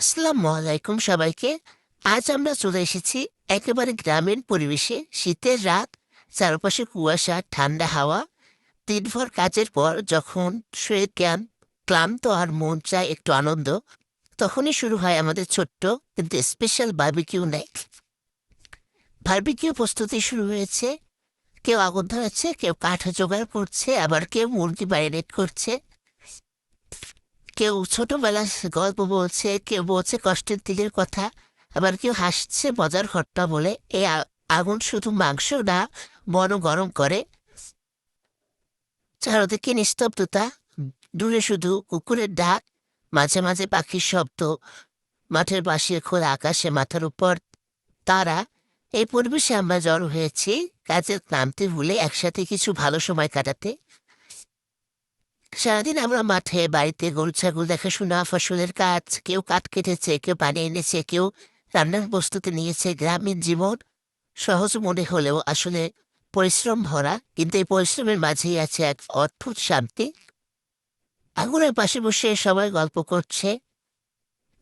আসসালামু আলাইকুম সবাইকে। আজ আমরা চলে এসেছি একেবারে গ্রামীণ পরিবেশে। শীতের রাত, চারপাশে কুয়াশা, ঠান্ডা হাওয়া। দিনভর কাজের পর যখন শরীর ক্লান্ত আর মন চায় একটু আনন্দ, তখনই শুরু হয় আমাদের ছোট্ট কিন্তু স্পেশাল বারবিকিউ নাইট। বারবিকিউ প্রস্তুতি শুরু হয়েছে। কেউ আগুন ধরাচ্ছে, কেউ কাঠ জোগাড় করছে, আবার কেউ মুরগি ম্যারিনেট করছে। কেউ ছোটবেলার গল্প বলছে, কেউ বলছে কষ্টের দিনের কথা, আবার কেউ হাসছে মজার ঘটনা বলে। এই আগুন শুধু মাংস না, মনও গরম করে। চারদিকে নিস্তব্ধতা, দূরে শুধু কুকুরের ডাক, মাঝে মাঝে পাখির শব্দ, মাঠের পাশে খোলা আকাশে মাথার উপর তারা। এই পরিবেশে আমরা জড়ো হয়েছি কাজের ক্লান্তি ভুলে একসাথে কিছু ভালো সময় কাটাতে। সারাদিন আমরা মাঠে বাড়িতে গরু ছাগল দেখাশোনা, ফসলের কাজ, কেউ কাঠ কেটেছে, কেউ পানি এনেছে, কেউ রান্নার প্রস্তুতি নিয়েছে। গ্রামীণ জীবন সহজ মনে হলেও আসলে পরিশ্রম ভরা, কিন্তু এই পরিশ্রমের মাঝেই আছে এক অদ্ভুত শান্তি। আগুনের পাশে বসে সবাই গল্প করছে।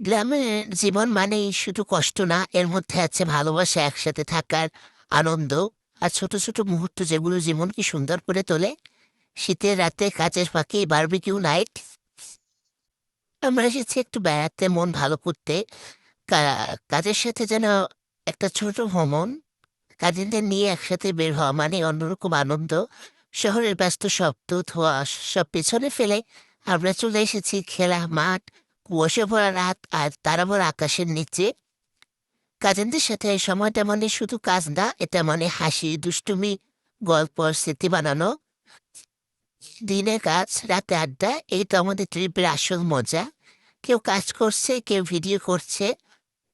গ্রামের জীবন মানেই শুধু কষ্ট না, এর মধ্যে আছে ভালোবাসা, একসাথে থাকার আনন্দ আর ছোট ছোট মুহূর্ত যেগুলো জীবনকে সুন্দর করে তোলে। শীতের রাতে কাজের ফাঁকে বারবিকিউ নাইট। আমরা এসেছি একটু বেড়াতে, মন ভালো করতে। কাজের সাথে যেন একটা ছোট ভ্রমণ। কাজিনদের নিয়ে একসাথে বের হওয়া মানে অন্যরকম আনন্দ। শহরের ব্যস্ত শব্দ, ধোঁয়া সব পেছনে ফেলে আমরা চলে এসেছি খেলা মাঠ, কুয়াশা ভরা রাত আর তারা ভরা আকাশের নিচে। কাজিনদের সাথে এই সময়টা মানে শুধু কাজ না, এটা মানে হাসি, দুষ্টুমি, গল্প আর স্মৃতি বানানো। দিনে কাজ, রাতে আড্ডা, এই তো আমাদের ট্রিপের আসল মজা। কেউ কাজ করছে, কেউ ভিডিও করছে,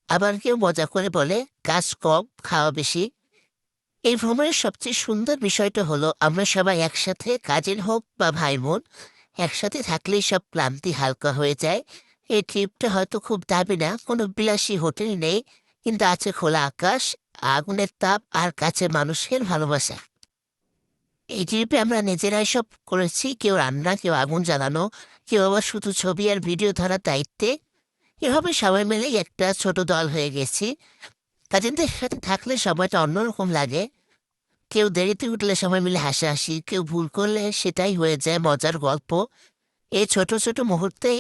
আবার কেউ মজা করে বলে কাজ কম, খাওয়া বেশি। এই ভ্রমণের সবচেয়ে সুন্দর বিষয়টা হলো আমরা সবাই একসাথে, কাজিন হোক বা ভাই বোন, একসাথে থাকলেই সব ক্লান্তি হালকা হয়ে যায়। এই ট্রিপটা হয়তো খুব দামি না, কোনো বিলাসী হোটেল নেই, কিন্তু আছে খোলা আকাশ, আগুনের তাপ আর কাছে মানুষের ভালোবাসা। এই ট্রিপে আমরা নিজেরাই সব করেছি, কেউ রান্না, কেউ আগুন জ্বালানো, কেউ আবার শুধু ছবি আর ভিডিও ধরার দায়িত্বে। এভাবে সবাই মিলেই একটা ছোট দল হয়ে গেছি। কাজিনদের সাথে থাকলে সময়টা অন্যরকম লাগে। কেউ দেরিতে উঠলে সবাই মিলে হাসাহাসি, কেউ ভুল করলে সেটাই হয়ে যায় মজার গল্প। এই ছোট ছোট মুহূর্তে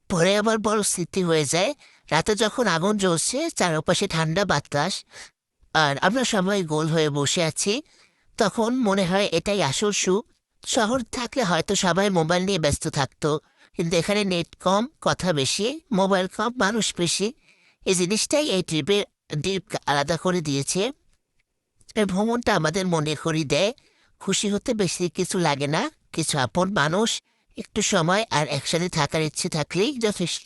পরে আবার বড় স্মৃতি হয়ে যায়। রাতে যখন আগুন জ্বলছে, চারপাশে ঠান্ডা বাতাস, আর আমরা সবাই গোল হয়ে বসে আছি, তখন মনে হয় এটাই আসল সুখ। শহর থাকলে হয়তো সবাই মোবাইল নিয়ে ব্যস্ত থাকতো, কিন্তু এখানে নেট কম, কথা বেশি, মোবাইল কম, মানুষ বেশি। এই জিনিসটাই এই ট্রিপ আলাদা করে দিয়েছে। এই ভ্রমণটা আমাদের মনে করিয়ে দেয়, খুশি হতে বেশি কিছু লাগে না, কিছু আপন মানুষ, একটু সময় আর একসাথে থাকার ইচ্ছে থাকলেই যথেষ্ট।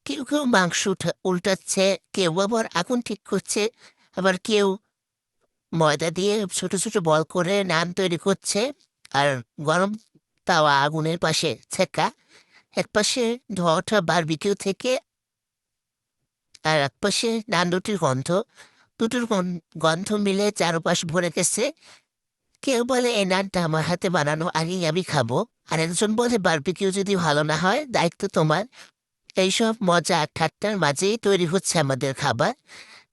কেউ কেউ মাংস উল্টাচ্ছে, কেউ আবার আগুন ঠিক করছে, আবার কেউ ময়দা দিয়ে ছোট ছোট বল করে নান তৈরি করছে। আর গরম তাওয়া আগুনের পাশে ছেঁকা, একপাশে ধোয়া ওঠা বারবিকিউ থেকে, আর একপাশে নান রুটির গন্ধ। দুটোর গন্ধ মিলে চারপাশ ভরে গেছে। কেউ বলে এই নানটা আমার হাতে বানানো, আগেই আমি খাবো। আর একজন বলে বারবিকিউ যদি ভালো না হয় দায়িত্ব তোমার। এইসব মজা আর ঠাট্টার মাঝেই তৈরি হচ্ছে আমাদের খাবার।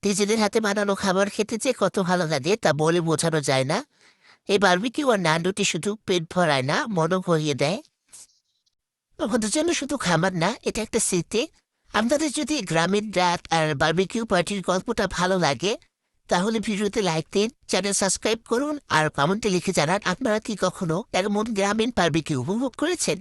নিজেদের হাতে বানানো খাবার খেতে যে কত ভালো লাগে তা বলে বোঝানো যায় না। এই বারবিকিউ আর নান রুটি শুধু পেট ভরায় না, মনও ভরিয়ে দেয়। আমাদের জন্য শুধু খাবার না, এটা একটা স্মৃতি। আপনাদের যদি গ্রামীণ রাত আর বারবিকিউ পার্টির গল্পটা ভালো লাগে, তাহলে ভিডিওতে লাইক দিন, চ্যানেল সাবস্ক্রাইব করুন আর কমেন্টে লিখে জানান আপনারা কি কখনো এমন গ্রামীণ বারবিকিউ উপভোগ করেছেন।